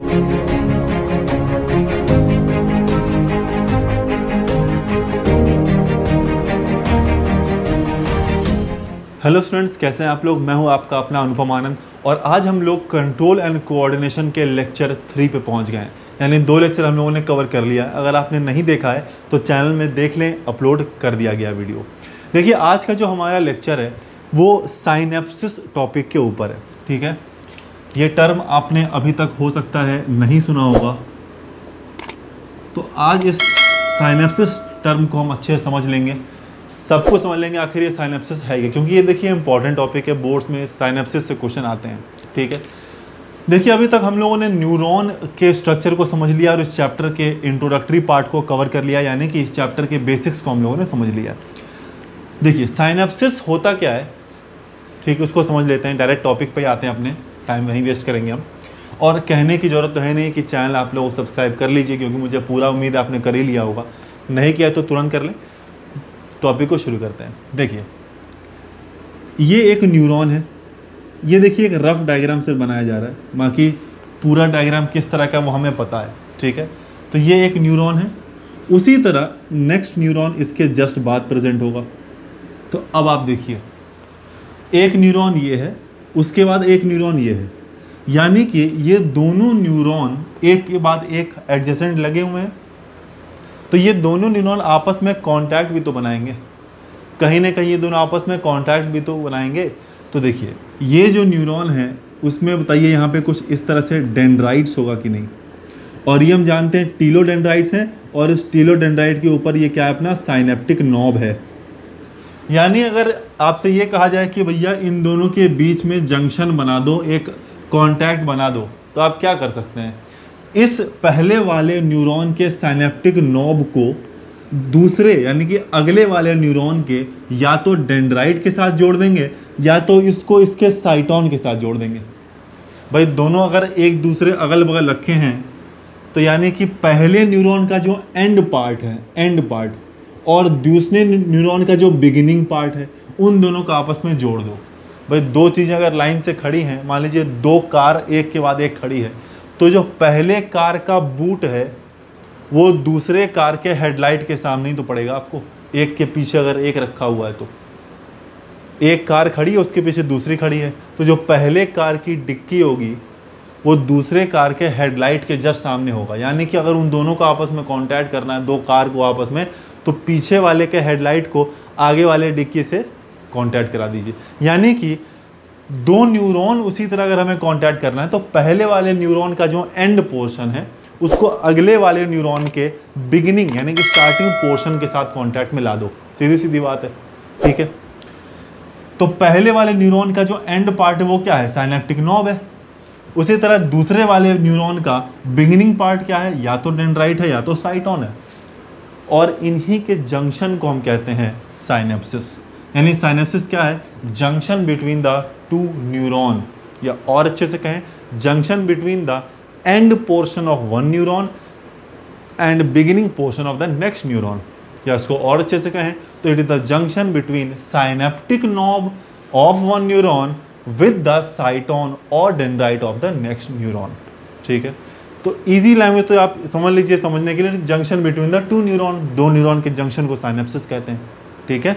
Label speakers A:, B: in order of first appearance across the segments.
A: Hello students, कैसे हैं आप लोग। मैं हूं आपका अपना अनुपम आनंद और आज हम लोग कंट्रोल एंड कोऑर्डिनेशन के लेक्चर 3 पे पहुंच गए हैं। यानी 2 लेक्चर हम लोगों ने कवर कर लिया है। अगर आपने नहीं देखा है तो चैनल में देख लें, अपलोड कर दिया गया वीडियो। देखिए, आज का जो हमारा लेक्चर है वो साइनेप्सिस टॉपिक के ऊपर है। ठीक है, ये टर्म आपने अभी तक हो सकता है नहीं सुना होगा, तो आज इस साइनेप्सिस टर्म को हम अच्छे से समझ लेंगे, सबको समझ लेंगे आखिर ये साइनेप्सिस है क्या। क्योंकि ये देखिए इंपॉर्टेंट टॉपिक है, बोर्ड्स में साइनेप्सिस से क्वेश्चन आते हैं। ठीक है, देखिए अभी तक हम लोगों ने न्यूरॉन के स्ट्रक्चर को समझ लिया और इस चैप्टर के इंट्रोडक्टरी पार्ट को कवर कर लिया, यानी कि इस चैप्टर के बेसिक्स को हम लोगों ने समझ लिया। देखिए साइनेप्सिस होता क्या है, ठीक है, उसको समझ लेते हैं। डायरेक्ट टॉपिक पे आते हैं, अपने टाइम वहीं वेस्ट करेंगे हम। और कहने की ज़रूरत तो है नहीं कि चैनल आप लोग सब्सक्राइब कर लीजिए, क्योंकि मुझे पूरा उम्मीद है आपने कर ही लिया होगा। नहीं किया तो तुरंत कर लें। टॉपिक को शुरू करते हैं। देखिए, ये एक न्यूरॉन है। ये देखिए एक रफ डायग्राम से बनाया जा रहा है, बाकी पूरा डायग्राम किस तरह का वो हमें पता है। ठीक है, तो ये एक न्यूरॉन है। उसी तरह नेक्स्ट न्यूरॉन इसके जस्ट बाद प्रेजेंट होगा। तो अब आप देखिए, एक न्यूरॉन ये है, उसके बाद एक न्यूरॉन ये है, यानी कि ये दोनों न्यूरॉन एक के बाद एक एडजेसेंट लगे हुए हैं। तो ये दोनों न्यूरॉन आपस में कांटेक्ट भी तो बनाएंगे, कहीं ना कहीं ये दोनों आपस में कांटेक्ट भी तो बनाएंगे। तो देखिए, ये जो न्यूरॉन है उसमें बताइए यहाँ पे कुछ इस तरह से डेंड्राइट्स होगा कि नहीं। और ये हम जानते हैं टीलोडेंड्राइट्स हैं, और इस टीलोडेंड्राइट के ऊपर ये क्या है, अपना साइनेप्टिक नॉब है। यानी अगर आपसे ये कहा जाए कि भैया इन दोनों के बीच में जंक्शन बना दो, एक कॉन्टैक्ट बना दो, तो आप क्या कर सकते हैं, इस पहले वाले न्यूरॉन के साइनेप्टिक नॉब को दूसरे यानी कि अगले वाले न्यूरॉन के या तो डेंड्राइट के साथ जोड़ देंगे, या तो इसको इसके साइटोन के साथ जोड़ देंगे। भाई दोनों अगर एक दूसरे अगल बगल रखे हैं, तो यानी कि पहले न्यूरॉन का जो एंड पार्ट है, एंड पार्ट, और दूसरे न्यूरॉन का जो बिगिनिंग पार्ट है, उन दोनों को आपस में जोड़ दो। भाई दो चीज़ें अगर लाइन से खड़ी हैं, मान लीजिए 2 कार एक के बाद एक खड़ी है, तो जो पहले कार का बूट है वो दूसरे कार के हेडलाइट के सामने ही तो पड़ेगा आपको। एक के पीछे अगर एक रखा हुआ है, तो एक कार खड़ी है, उसके पीछे दूसरी खड़ी है, तो जो पहले कार की डिक्की होगी वो दूसरे कार के हेडलाइट के जस्ट सामने होगा। यानी कि अगर उन दोनों को आपस में कांटेक्ट करना है, 2 कार को आपस में, तो पीछे वाले के हेडलाइट को आगे वाले डिक्की से कांटेक्ट करा दीजिए। यानी कि 2 न्यूरॉन उसी तरह अगर हमें कांटेक्ट करना है, तो पहले वाले न्यूरॉन का जो एंड पोर्शन है उसको अगले वाले न्यूरॉन के बिगिनिंग यानी कि स्टार्टिंग पोर्शन के साथ कांटेक्ट में ला दो। सीधी सीधी बात है। ठीक है, तो पहले वाले न्यूरॉन का जो एंड पार्ट है वो क्या है, साइनेप्टिक नॉब है। उसी तरह दूसरे वाले न्यूरॉन का बिगिनिंग पार्ट क्या है, या तो डेंड्राइट है या तो साइटोन है। और इन्हीं के जंक्शन को हम कहते हैं साइनेप्सिस। यानी साइनेप्सिस क्या है, जंक्शन बिटवीन द 2 न्यूरॉन, या और अच्छे से कहें junction between the end portion of 1 neuron and beginning portion of the next neuron. या इसको और अच्छे से कहें तो it is the junction between synaptic knob of 1 neuron with the cyton और dendrite of the next neuron. ठीक है, तो इजी लैंग्वेज तो आप समझ लीजिए समझने के लिए, junction between the 2 neuron, 2 neuron के जंक्शन को साइनेप्सिस कहते हैं। ठीक है,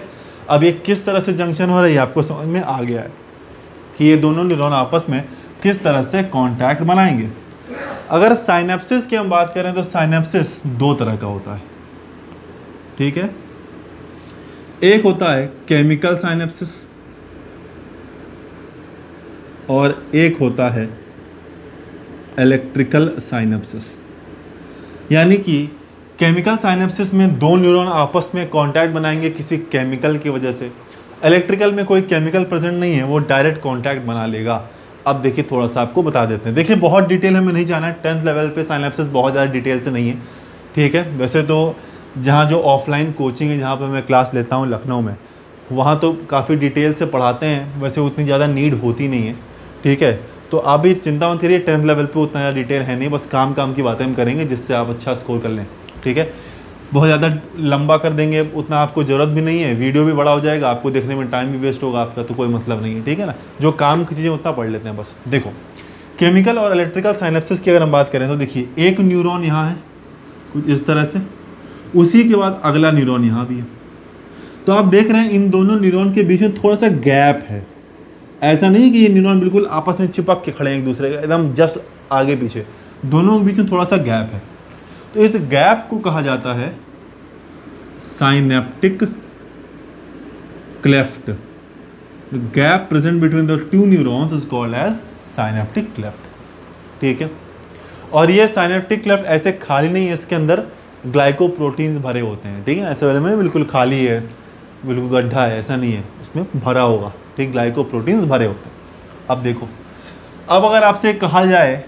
A: अब ये किस तरह से जंक्शन हो रहा है आपको समझ में आ गया है कि ये दोनों न्यूरॉन आपस में किस तरह से कांटेक्ट बनाएंगे। अगर साइनेप्सिस की हम बात करें तो साइनेप्सिस 2 तरह का होता है। ठीक है, एक होता है केमिकल साइनेप्सिस और एक होता है इलेक्ट्रिकल साइनेप्सिस। यानी कि केमिकल साइनेप्सिस में 2 न्यूरॉन आपस में कांटेक्ट बनाएंगे किसी केमिकल की वजह से। इलेक्ट्रिकल में कोई केमिकल प्रेजेंट नहीं है, वो डायरेक्ट कांटेक्ट बना लेगा। अब देखिए थोड़ा सा आपको बता देते हैं। देखिए बहुत डिटेल हमें नहीं जाना है, 10th लेवल पे साइनेप्सिस बहुत ज़्यादा डिटेल से नहीं है। ठीक है, वैसे तो जहाँ जो ऑफलाइन कोचिंग है, जहाँ पर मैं क्लास लेता हूँ लखनऊ में, वहाँ तो काफ़ी डिटेल से पढ़ाते हैं, वैसे उतनी ज़्यादा नीड होती नहीं है। ठीक है, तो आप भी चिंता मत करिए, 10th लेवल पे उतना ज़्यादा डिटेल है नहीं, बस काम की बातें हम करेंगे जिससे आप अच्छा स्कोर कर लें। ठीक है, बहुत ज़्यादा लंबा कर देंगे उतना आपको ज़रूरत भी नहीं है, वीडियो भी बड़ा हो जाएगा, आपको देखने में टाइम भी वेस्ट होगा आपका, तो कोई मतलब नहीं है। ठीक है ना, जो काम की चीज़ें उतना पढ़ लेते हैं बस। देखो केमिकल और इलेक्ट्रिकल साइनेप्सिस की अगर हम बात करें तो देखिए, एक न्यूरॉन यहाँ है कुछ इस तरह से, उसी के बाद अगला न्यूरॉन यहाँ भी है। तो आप देख रहे हैं इन दोनों न्यूरॉन के बीच में थोड़ा सा गैप है। ऐसा नहीं कि ये न्यूरॉन बिल्कुल आपस में चिपक के खड़े हैं एक दूसरे के, एकदम जस्ट आगे पीछे, दोनों के बीच में थोड़ा सा गैप है। तो इस गैप को कहा जाता है synaptic cleft. Gap present between the two neurons is called as synaptic cleft. ठीक है, और ये साइनेप्टिक क्लेफ्ट ऐसे खाली नहीं है, इसके अंदर ग्लाइकोप्रोटीन्स भरे होते हैं। ठीक है, ऐसे वाले में बिल्कुल खाली है, बिल्कुल गड्ढा है, ऐसा नहीं है, उसमें भरा होगा। ठीक, ग्लाइकोप्रोटीन्स भरे होते हैं। अब देखो, अब अगर आपसे कहा जाए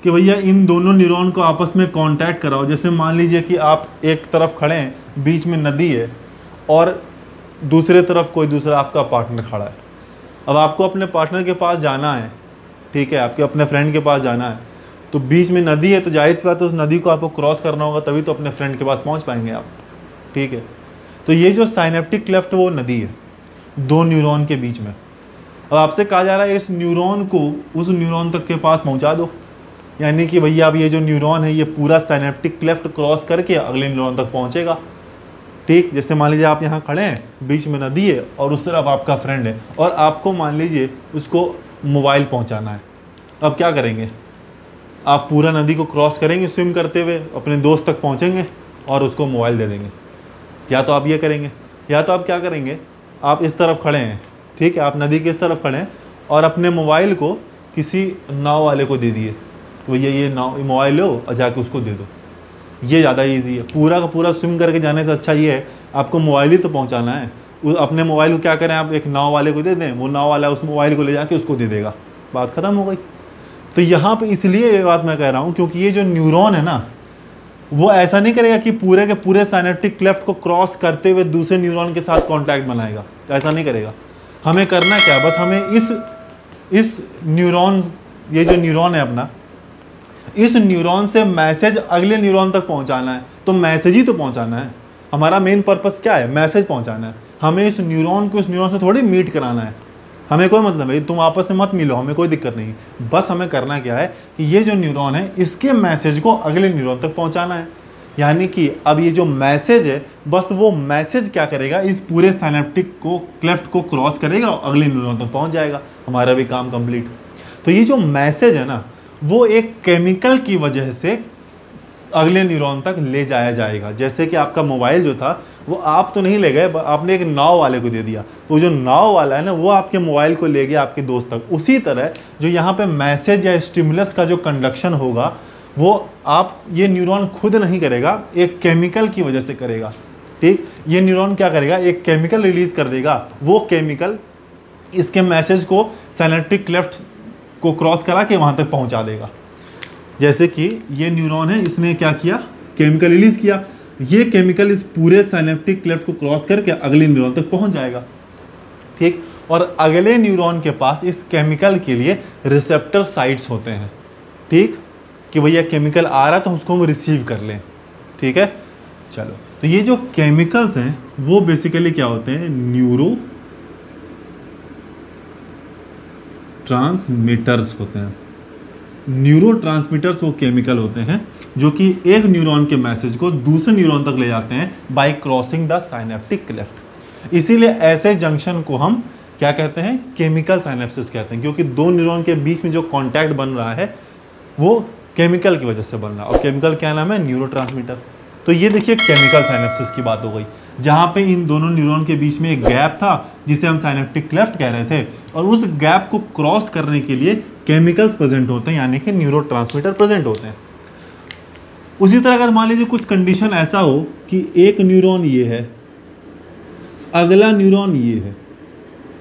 A: कि भैया इन दोनों न्यूरॉन को आपस में कांटेक्ट कराओ, जैसे मान लीजिए कि आप एक तरफ खड़े हैं, बीच में नदी है और दूसरे तरफ कोई दूसरा आपका पार्टनर खड़ा है। अब आपको अपने पार्टनर के पास जाना है, ठीक है, आपके अपने फ्रेंड के पास जाना है, तो बीच में नदी है, तो जाहिर सी बात है उस नदी को आपको क्रॉस करना होगा, तभी तो अपने फ्रेंड के पास पहुंच पाएंगे आप। ठीक है, तो ये जो साइनेप्टिक क्लेफ्ट वो नदी है दो न्यूरॉन के बीच में। अब आपसे कहा जा रहा है इस न्यूरॉन को उस न्यूरॉन तक के पास पहुंचा दो, यानी कि भैया अब ये जो न्यूरॉन है ये पूरा साइनेप्टिक क्लेफ्ट क्रॉस करके अगले न्यूरॉन तक पहुंचेगा। ठीक, जैसे मान लीजिए आप यहाँ खड़े हैं, बीच में नदी है और उस तरफ आपका फ्रेंड है, और आपको मान लीजिए उसको मोबाइल पहुँचाना है। अब क्या करेंगे, आप पूरा नदी को क्रॉस करेंगे स्विम करते हुए, अपने दोस्त तक पहुँचेंगे और उसको मोबाइल दे देंगे। या तो आप ये करेंगे, या तो आप क्या करेंगे, आप इस तरफ खड़े हैं, ठीक है, आप नदी के इस तरफ खड़े हैं और अपने मोबाइल को किसी नाव वाले को दे दिए, तो भैया ये नाव मोबाइल लो और जाके उसको दे दो। ये ज़्यादा इजी है, पूरा का पूरा स्विम करके जाने से अच्छा ये है आपको मोबाइल ही तो पहुंचाना है। अपने मोबाइल को क्या करें, आप एक नाव वाले को दे दें, वो नाव वाला उस मोबाइल को ले जाके उसको दे देगा, बात ख़त्म हो गई। तो यहाँ पे इसलिए ये बात मैं कह रहा हूँ क्योंकि ये जो न्यूरॉन है ना, वो ऐसा नहीं करेगा कि पूरे के पूरे साइनेप्टिक क्लेफ्ट को क्रॉस करते हुए दूसरे न्यूरॉन के साथ कॉन्टैक्ट बनाएगा, ऐसा नहीं करेगा। हमें करना क्या है, बस हमें इस न्यूरॉन, ये जो न्यूरॉन है अपना, इस न्यूरॉन से मैसेज अगले न्यूरॉन तक पहुंचाना है। तो मैसेज ही तो पहुंचाना है, हमारा मेन पर्पस क्या है, मैसेज पहुंचाना है। हमें इस न्यूरॉन को इस न्यूरॉन से थोड़ी मीट कराना है, हमें कोई मतलब है तुम आपस में मत मिलो, हमें कोई दिक्कत नहीं। बस हमें करना क्या है कि ये जो न्यूरॉन है इसके मैसेज को अगले न्यूरॉन तक पहुंचाना है। यानी कि अब ये जो मैसेज है, बस वो मैसेज क्या करेगा, इस पूरे साइनेप्टिक को क्लेफ्ट को क्रॉस करेगा और अगले न्यूरॉन तक पहुंच जाएगा, हमारा भी काम कंप्लीट। तो ये जो मैसेज है ना, वो एक केमिकल की वजह से अगले न्यूरॉन तक ले जाया जाएगा। जैसे कि आपका मोबाइल जो था वो आप तो नहीं ले गए, आपने एक नाव वाले को दे दिया, तो जो नाव वाला है ना वो आपके मोबाइल को ले गया आपके दोस्त तक। उसी तरह जो यहाँ पे मैसेज या स्टिमुलस का जो कंडक्शन होगा वो आप ये न्यूरॉन खुद नहीं करेगा, एक केमिकल की वजह से करेगा। ठीक, ये न्यूरॉन क्या करेगा, एक केमिकल रिलीज कर देगा, वो केमिकल इसके मैसेज को साइनेप्टिक क्लेफ्ट को क्रॉस करा के वहाँ तक पहुँचा देगा। जैसे कि ये न्यूरॉन है, इसने क्या किया, केमिकल रिलीज किया, ये केमिकल इस पूरे साइनेप्टिक क्लेफ्ट को क्रॉस करके अगले न्यूरॉन तक पहुंच जाएगा। ठीक, और अगले न्यूरॉन के पास इस केमिकल के लिए रिसेप्टर साइट्स होते हैं। ठीक, कि भैया केमिकल आ रहा है तो उसको हम रिसीव कर लें। ठीक है, चलो, तो ये जो केमिकल्स हैं वो बेसिकली क्या होते हैं, न्यूरो ट्रांसमीटर्स होते हैं। न्यूरो ट्रांसमीटर्स वो केमिकल होते हैं जो कि एक न्यूरॉन के मैसेज को दूसरे न्यूरॉन तक ले जाते हैं bye crossing the synaptic cleft. इसीलिए ऐसे जंक्शन को हम क्या कहते हैं, केमिकल साइनेप्सिस कहते हैं, क्योंकि दो न्यूरॉन के बीच में जो कॉन्टैक्ट बन रहा है वो केमिकल की वजह से बन रहा है, और केमिकल क्या नाम है, न्यूरोट्रांसमीटर। तो ये देखिए केमिकल साइनेप्सिस की बात हो गई, जहाँ पे इन दोनों न्यूरॉन के बीच में एक गैप था जिसे हम साइनेप्टिक क्लेफ्ट कह रहे थे, और उस गैप को क्रॉस करने के लिए केमिकल्स प्रेजेंट होते हैं, यानी कि न्यूरोट्रांसमीटर प्रेजेंट होते हैं। उसी तरह अगर मान लीजिए कुछ कंडीशन ऐसा हो कि एक न्यूरॉन ये है, अगला न्यूरॉन ये है,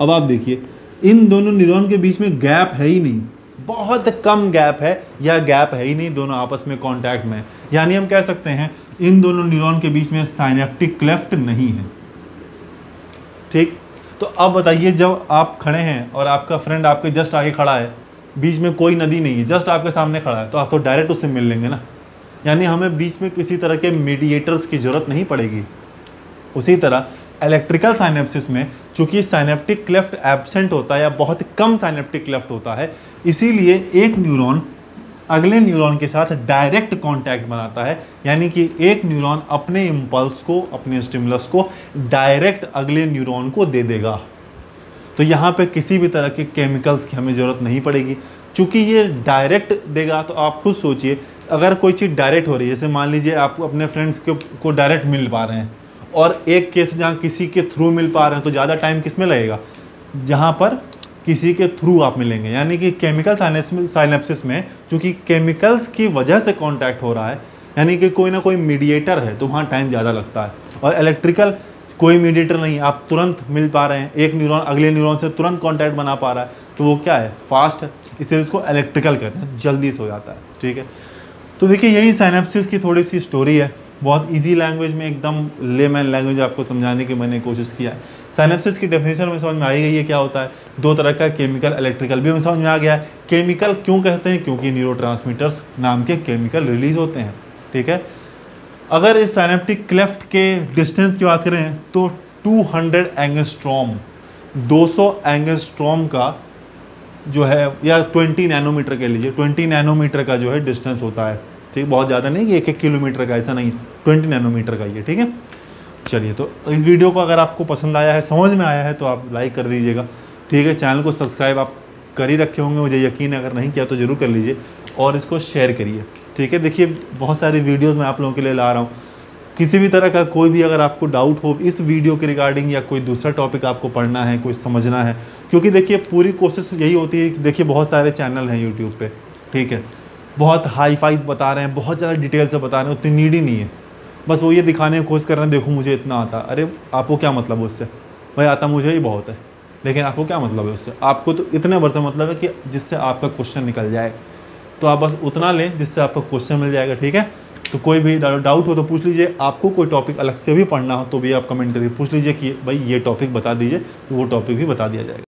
A: अब आप देखिए इन दोनों न्यूरॉन के बीच में गैप है ही नहीं, बहुत कम गैप है या गैप है ही नहीं, दोनों आपस में कांटेक्ट में, यानी हम कह सकते हैं इन दोनों न्यूरॉन के बीच में साइनेप्टिक क्लेफ्ट नहीं है। ठीक, तो अब बताइए जब आप खड़े हैं और आपका फ्रेंड आपके जस्ट आगे खड़ा है, बीच में कोई नदी नहीं है, जस्ट आपके सामने खड़ा है, तो आप तो डायरेक्ट उससे मिल लेंगे ना, यानी हमें बीच में किसी तरह के मीडिएटर्स की जरूरत नहीं पड़ेगी। उसी तरह इलेक्ट्रिकल साइनेप्सिस में चूंकि साइनेप्टिक क्लेफ्ट एब्सेंट होता है या बहुत कम साइनेप्टिक क्लेफ्ट होता है, इसीलिए एक न्यूरॉन अगले न्यूरॉन के साथ डायरेक्ट कांटेक्ट बनाता है, यानी कि एक न्यूरॉन अपने इम्पल्स को, अपने स्टिमुलस को डायरेक्ट अगले न्यूरॉन को दे देगा। तो यहाँ पे किसी भी तरह के केमिकल्स की हमें ज़रूरत नहीं पड़ेगी, चूँकि ये डायरेक्ट देगा। तो आप खुद सोचिए, अगर कोई चीज़ डायरेक्ट हो रही है, जैसे मान लीजिए आप अपने फ्रेंड्स को डायरेक्ट मिल पा रहे हैं, और एक केस जहाँ किसी के थ्रू मिल पा रहे हैं, तो ज़्यादा टाइम किस में लगेगा, जहाँ पर किसी के थ्रू आप मिलेंगे। यानी कि केमिकल साइनेप्सिस में चूँकि केमिकल्स की वजह से कॉन्टैक्ट हो रहा है, यानी कि कोई ना कोई मीडिएटर है, तो वहाँ टाइम ज़्यादा लगता है। और इलेक्ट्रिकल कोई मीडिएटर नहीं, आप तुरंत मिल पा रहे हैं, एक न्यूरॉन अगले न्यूरॉन से तुरंत कांटेक्ट बना पा रहा है, तो वो क्या है, फास्ट है, इसलिए उसको इलेक्ट्रिकल कहते हैं, जल्दी से हो जाता है। ठीक है, तो देखिए यही साइनेप्सिस की थोड़ी सी स्टोरी है। बहुत इजी लैंग्वेज में, एकदम लेमैन लैंग्वेज आपको समझाने की मैंने कोशिश किया है। साइनेप्सिस की डेफिनेशन में समझ में आई गई है क्या होता है, दो तरह का, केमिकल इलेक्ट्रिकल भी हमें समझ में आ गया है। केमिकल क्यों कहते हैं, क्योंकि न्यूरोट्रांसमीटर्स नाम के केमिकल रिलीज होते हैं। ठीक है, अगर इस साइनेप्टिक क्लेफ्ट के डिस्टेंस की बात करें तो 200 एंगस्ट्रॉम, 200 एंगस्ट्रॉम का जो है, या 20 नैनोमीटर के लीजिए, 20 नैनोमीटर का जो है डिस्टेंस होता है। ठीक, बहुत ज़्यादा नहीं कि 1-1 किलोमीटर का, ऐसा नहीं, 20 नैनोमीटर का ये। ठीक है, चलिए, तो इस वीडियो को अगर आपको पसंद आया है, समझ में आया है, तो आप लाइक कर दीजिएगा। ठीक है, चैनल को सब्सक्राइब आप कर ही रखे होंगे, मुझे यकीन है, अगर नहीं किया तो ज़रूर कर लीजिए, और इसको शेयर करिए। ठीक है, देखिए बहुत सारी वीडियोज़ मैं आप लोगों के लिए ला रहा हूँ। किसी भी तरह का कोई भी अगर आपको डाउट हो इस वीडियो के रिगार्डिंग, या कोई दूसरा टॉपिक आपको पढ़ना है, कोई समझना है, क्योंकि देखिए पूरी कोशिश यही होती है कि देखिए बहुत सारे चैनल हैं यूट्यूब पे, ठीक है, बहुत हाई फाई बता रहे हैं, बहुत ज़्यादा डिटेल से बता रहे हैं, उतनी नीड ही नहीं है। बस वो ये दिखाने की कोशिश कर रहे हैं, देखो मुझे इतना आता। अरे आपको क्या मतलब है उससे, भाई आता मुझे ही बहुत है, लेकिन आपको क्या मतलब है उससे, आपको तो इतने भर से मतलब है कि जिससे आपका क्वेश्चन निकल जाए, तो आप बस उतना लें जिससे आपका क्वेश्चन मिल जाएगा। ठीक है, तो कोई भी डाउट हो तो पूछ लीजिए, आपको कोई टॉपिक अलग से भी पढ़ना हो तो भी आप कमेंट करके पूछ लीजिए कि भाई ये टॉपिक बता दीजिए, तो वो टॉपिक भी बता दिया जाएगा।